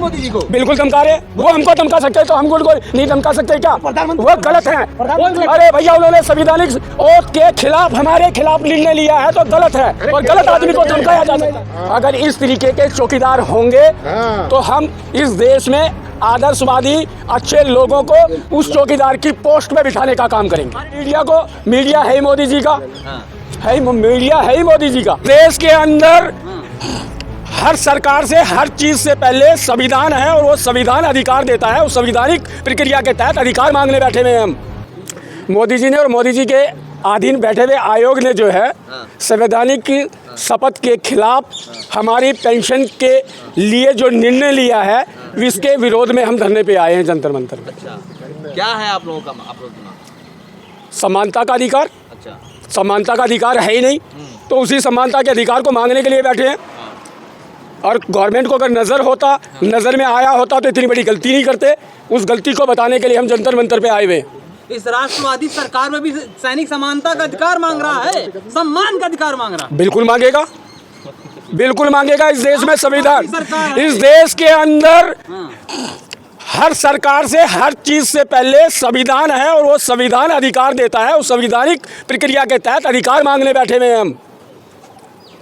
मोदी जी को बिल्कुल धमका रहे। वो हमको धमका सकते हैं तो हमको नहीं धमका सकते क्या? वो गलत है। अरे भैया उन्होंने संवैधानिक ओथ के खिलाफ हमारे खिलाफ निर्णय लिया है तो गलत है और गलत आदमी को धमकाया जा सकता है। अगर इस तरीके के चौकीदार होंगे तो हम इस देश में आदर्शवादी अच्छे लोगों को उस चौकीदार की पोस्ट में बिठाने का काम करेंगे। मीडिया है मोदी जी का, मीडिया है ही मोदी जी का। देश के अंदर हर सरकार से हर चीज से पहले संविधान है और वो संविधान अधिकार देता है। उस संवैधानिक प्रक्रिया के तहत अधिकार मांगने बैठे हुए हैं हम। मोदी जी ने और मोदी जी के अधीन बैठे हुए आयोग ने जो है संवैधानिक शपथ के खिलाफ हमारी पेंशन के लिए जो निर्णय लिया है इसके विरोध में हम धरने पे आए हैं जंतर मंतर पे। अच्छा, क्या है आप लोगों का समानता का अधिकार। अच्छा, समानता का अधिकार है ही नहीं तो उसी समानता के अधिकार को मांगने के लिए बैठे हैं। और गवर्नमेंट को अगर नज़र में आया होता तो इतनी बड़ी गलती नहीं करते। उस गलती को बताने के लिए हम जंतर मंतर पे आए हुए। इस राष्ट्रवादी सरकार में भी सैनिक समानता का अधिकार मांग रहा है, सम्मान का अधिकार मांग रहा है। बिल्कुल मांगेगा, बिल्कुल मांगेगा। इस देश में संविधान, इस देश के अंदर हर सरकार से हर चीज से पहले संविधान है और वो संविधान अधिकार देता है। उस संवैधानिक प्रक्रिया के तहत अधिकार मांगने बैठे हुए हैं हम।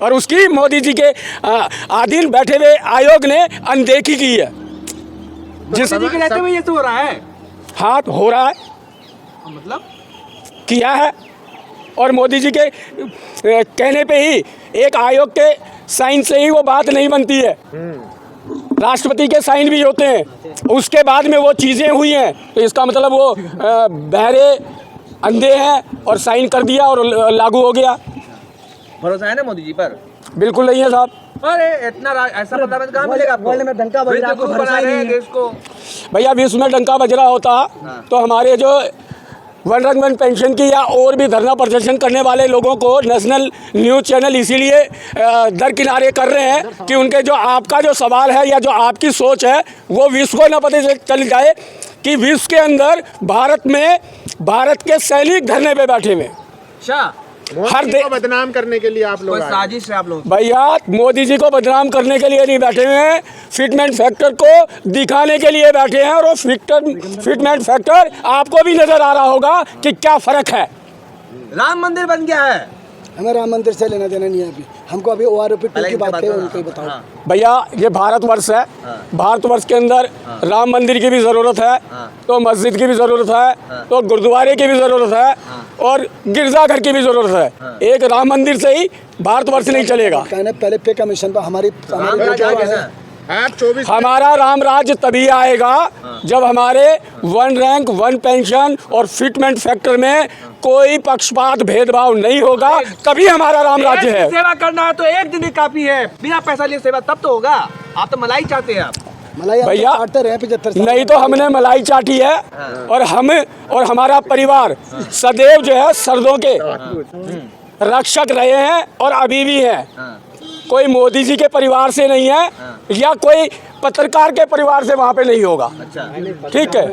और उसकी मोदी जी के अधीन बैठे हुए आयोग ने अनदेखी की है। जिस जी के रहते हुए ये तो हो रहा है। हाँ तो हो रहा है, मतलब किया है। और मोदी जी के कहने पे ही एक आयोग के साइन से ही वो बात नहीं बनती है। राष्ट्रपति के साइन भी होते हैं, उसके बाद में वो चीज़ें हुई हैं तो इसका मतलब वो बहरे अंधे हैं और साइन कर दिया और लागू हो गया। भरोसा है ना मोदी जी पर? बिल्कुल नहीं है साहब। अरे इतना ऐसा प्रधानमंत्री कहाँ मिलेगा आपको? वर्ल्ड में डंका बज रहा है, बना रहे हैं देश को। भैया विश्व में डंका बज रहा होता तो हमारे जो वन रंग वन पेंशन की या और भी धरना प्रदर्शन करने वाले लोगों को नेशनल न्यूज़ चैनल इसीलिए दरकिनारे कर रहे हैं कि उनके जो आपका जो सवाल है या जो आपकी सोच है वो विश्व को न पता चल जाए कि विश्व के अंदर भारत के सैनिक धरने पे बैठे हुए। अच्छा, हर को बदनाम करने के लिए आप लोग साजिश है आप लोग? भैया मोदी जी को बदनाम करने के लिए नहीं बैठे हुए हैं, फिटमेंट फैक्टर को दिखाने के लिए बैठे हैं। और वो फिटमेंट फैक्टर आपको भी नजर आ रहा होगा कि क्या फर्क है। राम मंदिर बन गया है, हमें राम मंदिर से लेना देना नहीं है। अभी हमको अभी OROP 2 की बात है, उनको बताओ। भैया ये भारतवर्ष है, भारतवर्ष के अंदर राम मंदिर की भी ज़रूरत है तो मस्जिद की भी ज़रूरत है तो गुरुद्वारे की भी ज़रूरत है और गिरजाघर की भी ज़रूरत है। एक राम मंदिर से ही भारतवर्ष नहीं चलेगा। कहने पहले पे कमीशन पर हमारा राम राज्य तभी आएगा जब हमारे वन रैंक वन पेंशन और फिटमेंट फैक्टर में कोई पक्षपात भेदभाव नहीं होगा, तभी हमारा राम राज्य है। सेवा करना है तो एक दिन की काफी है, बिना पैसा लिए सेवा तब तो होगा। आप तो मलाई चाहते हैं। आप मलाई भैया चाटते रहे 75 साल। नहीं तो हमने मलाई चाटी है और हम और हमारा परिवार सदैव जो है सरदों के रक्षक रहे हैं और अभी भी हैं। कोई मोदी जी के परिवार से नहीं है या कोई पत्रकार के परिवार से वहाँ पे नहीं होगा। ठीक है,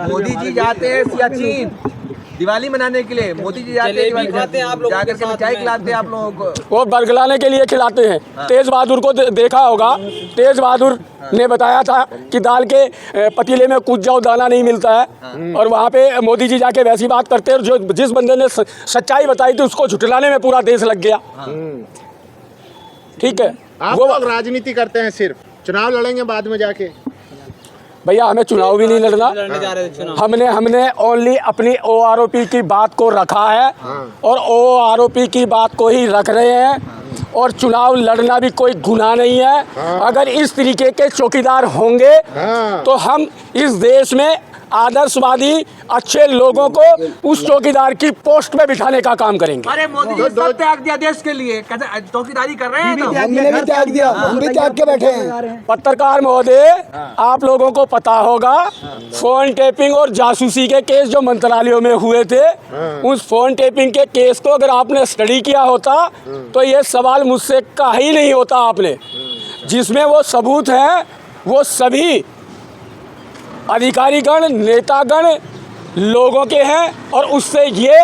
मोदी जी जाते हैं सियाचिन दिवाली मनाने के लिए, मोदी जी जाते हैं खाते हैं, आप लोग जाकर के मिठाई खिलाते हैं आप लोगों को। वो बरगलाने के लिए खिलाते हैं। तेज बहादुर को देखा होगा, तेज बहादुर ने बताया था कि दाल के पतीले में कूद जाओ दाना नहीं मिलता है। और वहाँ पे मोदी जी जाके वैसी बात करते हैं। जो जिस बंदे ने सच्चाई बताई थी उसको झुठलाने में पूरा देश लग गया। ठीक है, आप लोग राजनीति करते हैं, सिर्फ चुनाव लड़ेंगे बाद में जाके। भैया हमें चुनाव भी नहीं लड़ना, हमने ओनली अपनी OROP की बात को रखा है और OROP की बात को ही रख रहे हैं। और चुनाव लड़ना भी कोई गुनाह नहीं है। अगर इस तरीके के चौकीदार होंगे तो हम इस देश में आदर्शवादी अच्छे लोगों को उस चौकीदार की पोस्ट में बिठाने का काम करेंगे। अरे मोदी जी सब त्याग दिया देश के लिए, चौकीदारी कर रहे हैं। हमने भी त्याग दिया, हम भी त्याग के बैठे हैं। पत्रकार महोदय, आप लोगों को पता होगा फोन टेपिंग और जासूसी के केस जो मंत्रालयों में हुए थे, उस फोन टेपिंग के केस को अगर आपने स्टडी किया होता तो ये सवाल मुझसे कहा ही नहीं होता आपने। जिसमें वो सबूत हैं वो सभी अधिकारीगण नेतागण लोगों के हैं और उससे ये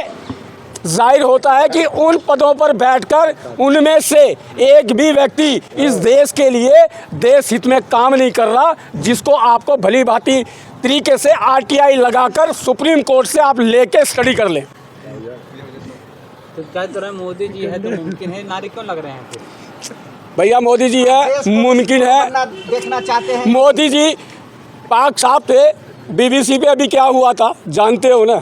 जाहिर होता है कि उन पदों पर बैठकर उनमें से एक भी व्यक्ति इस देश के लिए देश हित में काम नहीं कर रहा, जिसको आपको भली भांति तरीके से आरटीआई लगाकर सुप्रीम कोर्ट से आप लेके स्टडी कर लें। तो क्या तरह मोदी जी है तो मुमकिन है, नारे क्यों लग रहे हैं फिर? भैया मोदी जी है, मुमकिन है। देखना चाहते हैं मोदी जी पाक साहब थे, बीबीसी पे अभी क्या हुआ था जानते हो ना,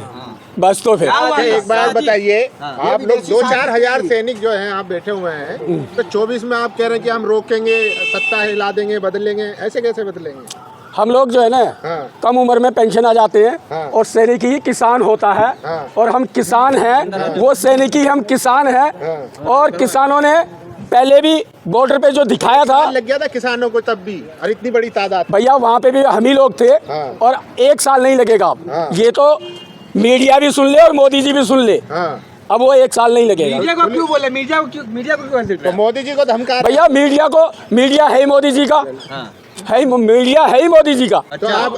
बस तो फिर अच्छा, एक बात बताइए, आप लोग 2-4 हजार सैनिक जो हैं आप बैठे हुए हैं, तो 24 में आप कह रहे हैं कि हम रोकेंगे, सत्ता हिला देंगे, बदलेंगे, ऐसे कैसे बदलेंगे? हम लोग जो है ना कम उम्र में पेंशन आ जाते हैं और सैनिक ही किसान होता है और हम किसान हैं, वो सैनिक ही हम किसान हैं। और किसानों ने पहले भी बॉर्डर पे जो दिखाया था, लग गया था किसानों को तब भी, और इतनी बड़ी तादाद। भैया वहाँ पे भी हम ही लोग थे और 1 साल नहीं लगेगा अब। ये तो मीडिया भी सुन ले और मोदी जी भी सुन ले, अब वो 1 साल नहीं लगेगा। मीडिया को क्यों बोले, मीडिया को क्यों ऐसे? तो मोदी जी को धमका भैया मीडिया है मोदी जी का, है मीडिया है ही मोदी जी का। तो आप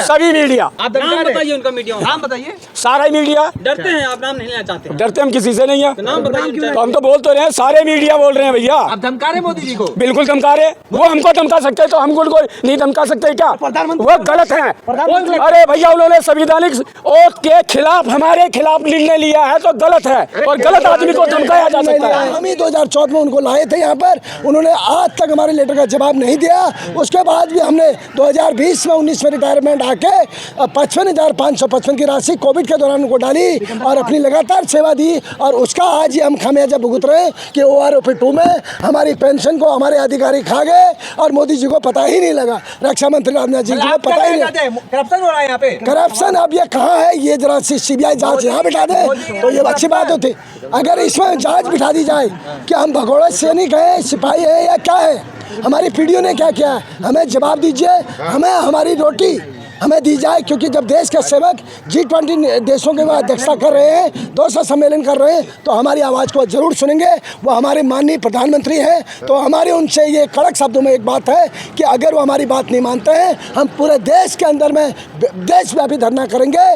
सभी मीडिया, आप नाम बताइए उनका, मीडिया नाम बताइए। सारा ही मीडिया। डरते हैं आप, नाम नहीं लेना चाहते हैं? डरते हम किसी से नहीं है, नाम बताइए। तो हम तो बोल तो रहे हैं, सारे मीडिया बोल रहे हैं भैया। आप धमका रहे मोदी जी को? बिल्कुल धमका रहे, वो हमको धमका सकते हैं तो हम उनको नहीं धमका सकते क्या? वो गलत है। अरे भैया उन्होंने संवैधानिक ओथ के खिलाफ हमारे खिलाफ निर्णय लिया है तो गलत है, और गलत आदमी को धमकाया जा सकता है। हम ही 2014 में उनको लाए थे यहाँ पर, उन्होंने आज तक हमारे लेटर का जवाब नहीं दिया। उसके बाद भी हमने 2020 में 19 में रिटायरमेंट आके 55,555 की राशि कोविड के दौरान उनको डाली और अपनी लगातार सेवा दी, और उसका आज ही हम खामियाजा भुगत रहे हैं कि OROP-2 में हमारी पेंशन को हमारे अधिकारी खा गए और मोदी जी को पता ही नहीं लगा, रक्षा मंत्री राजनाथ जी को पता ही नहीं। करप्शन हो रहा है यहाँ पे। करप्शन अब ये कहाँ है, ये जरा सी CBI जांच यहाँ बिठा दे तो ये अच्छी बात होती। अगर इसमें जांच बिठा दी जाए कि हम भगोड़े सैनिक हैं, सिपाही हैं या क्या है, हमारी पीढ़ियों ने क्या किया, हमें जवाब दीजिए, हमें हमारी रोटी हमें दी जाए। क्योंकि जब देश के सेवक G20 देशों के अध्यक्षता कर रहे हैं, 200 सम्मेलन कर रहे हैं, तो हमारी आवाज़ को जरूर सुनेंगे। वो हमारे माननीय प्रधानमंत्री हैं, तो हमारे उनसे ये कड़क शब्दों में एक बात है कि अगर वो हमारी बात नहीं मानते हैं, हम पूरे देश के अंदर में देशव्यापी धरना करेंगे।